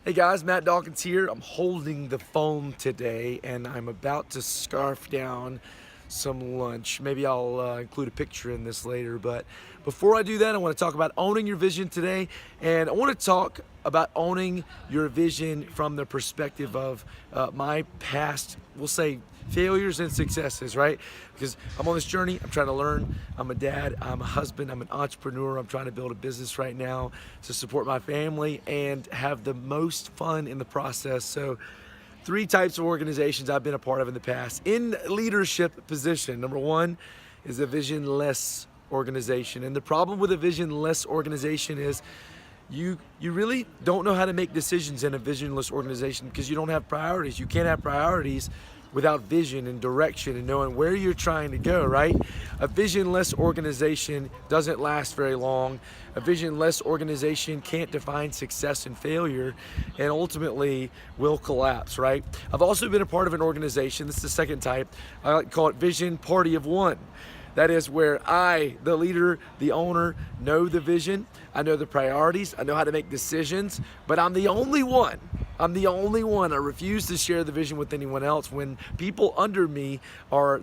Hey guys, Matt Dawkins here. I'm holding the phone today and I'm about to scarf down some lunch. Maybe I'll include a picture in this later, but before I do that, I want to talk about owning your vision today. And I want to talk about owning your vision from the perspective of my past, we'll say, failures and successes, right? Because I'm on this journey, I'm trying to learn. I'm a dad, I'm a husband, I'm an entrepreneur. I'm trying to build a business right now to support my family and have the most fun in the process. So, three types of organizations I've been a part of in the past in leadership position. Number one is a visionless organization. And the problem with a visionless organization is you really don't know how to make decisions in a visionless organization because you don't have priorities. You can't have priorities without vision and direction and knowing where you're trying to go, right? A visionless organization doesn't last very long. A visionless organization can't define success and failure and ultimately will collapse, right? I've also been a part of an organization, this is the second type, I like to call it Vision Party of One. That is where I, the leader, the owner, know the vision, I know the priorities, I know how to make decisions, but I'm the only one. I'm the only one. I refuse to share the vision with anyone else when people under me are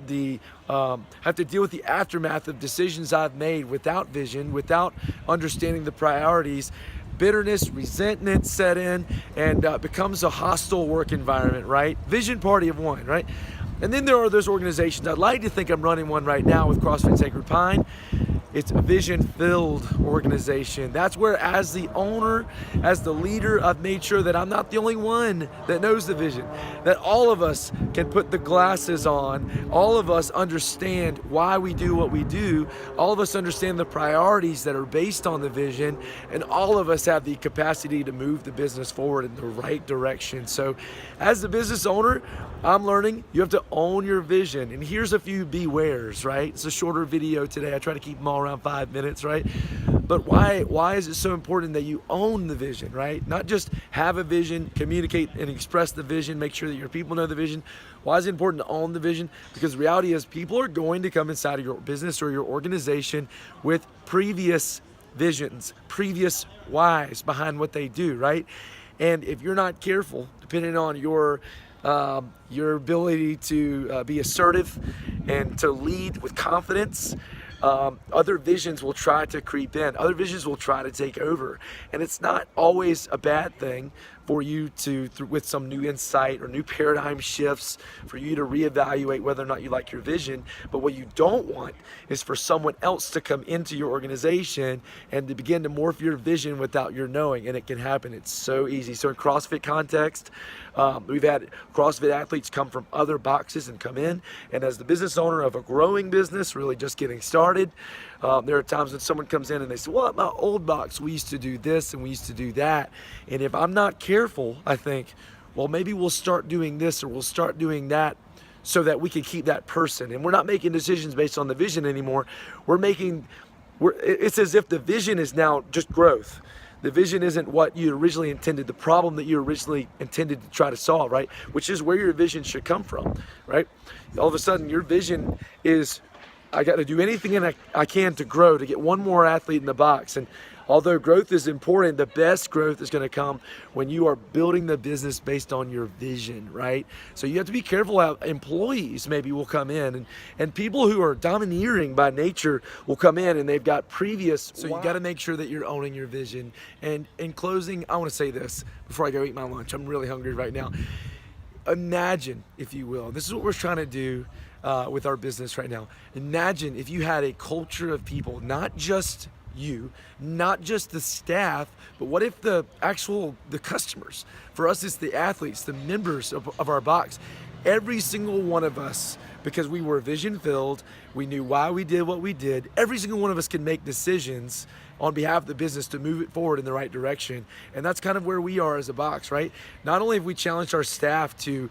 have to deal with the aftermath of decisions I've made without vision, without understanding the priorities. Bitterness, resentment set in, and becomes a hostile work environment, right? Vision Party of One, right? And then there are those organizations. I'd like to think I'm running one right now with CrossFit Sacred Pine. It's a vision-filled organization. That's where, as the owner, as the leader, I've made sure that I'm not the only one that knows the vision, that all of us can put the glasses on, all of us understand why we do what we do, all of us understand the priorities that are based on the vision, and all of us have the capacity to move the business forward in the right direction. So as the business owner, I'm learning you have to own your vision. And here's a few bewares, right? It's a shorter video today. I try to keep them all around 5 minutes, right? But why is it so important that you own the vision, right? Not just have a vision, communicate and express the vision, make sure that your people know the vision. Why is it important to own the vision? Because the reality is people are going to come inside of your business or your organization with previous visions, previous whys behind what they do, right? And if you're not careful, depending on your ability to be assertive and to lead with confidence, other visions will try to creep in. Other visions will try to take over. And it's not always a bad thing for you to, with some new insight or new paradigm shifts, for you to reevaluate whether or not you like your vision. But what you don't want is for someone else to come into your organization and to begin to morph your vision without your knowing. And it can happen. It's so easy. So in CrossFit context, we've had CrossFit athletes come from other boxes and come in. And as the business owner of a growing business, really just getting started, there are times when someone comes in and they say, well, at my old box, we used to do this and we used to do that. And if I'm not careful, I think, well, maybe we'll start doing this or we'll start doing that so that we can keep that person. And we're not making decisions based on the vision anymore. It's as if the vision is now just growth. The vision isn't what you originally intended, the problem that you originally intended to try to solve, right? Which is where your vision should come from, right? All of a sudden, your vision is, I got to do anything I can to grow, to get one more athlete in the box. And although growth is important, the best growth is going to come when you are building the business based on your vision, right? So you have to be careful how employees maybe will come in and people who are domineering by nature will come in and they've got previous. So you got to make sure that you're owning your vision. And in closing, I want to say this before I go eat my lunch. I'm really hungry right now. Imagine, if you will, this is what we're trying to do with our business right now. Imagine if you had a culture of people, not just you, not just the staff, but what if the customers, for us it's the athletes, the members of our box, every single one of us, because we were vision filled, we knew why we did what we did, every single one of us can make decisions on behalf of the business to move it forward in the right direction. And that's kind of where we are as a box, right? Not only have we challenged our staff to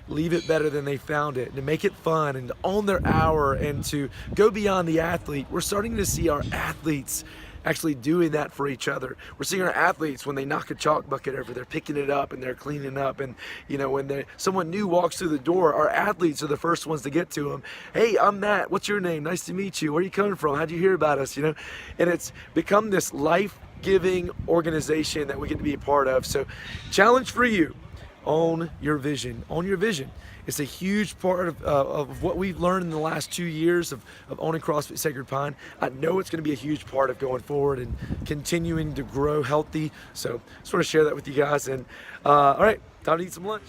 leave it better than they found it, to make it fun and to own their hour and to go beyond the athlete, we're starting to see our athletes actually doing that for each other. We're seeing our athletes, when they knock a chalk bucket over, they're picking it up and they're cleaning up. And when someone new walks through the door, our athletes are the first ones to get to them. Hey, I'm Matt. What's your name? Nice to meet you. Where are you coming from? How'd you hear about us? And it's become this life giving organization that we get to be a part of. So, challenge for you: own your vision. Own your vision. It's a huge part of what we've learned in the last 2 years of owning CrossFit Sacred Pine. I know it's going to be a huge part of going forward and continuing to grow healthy. So, sort of share that with you guys. And all right, time to eat some lunch.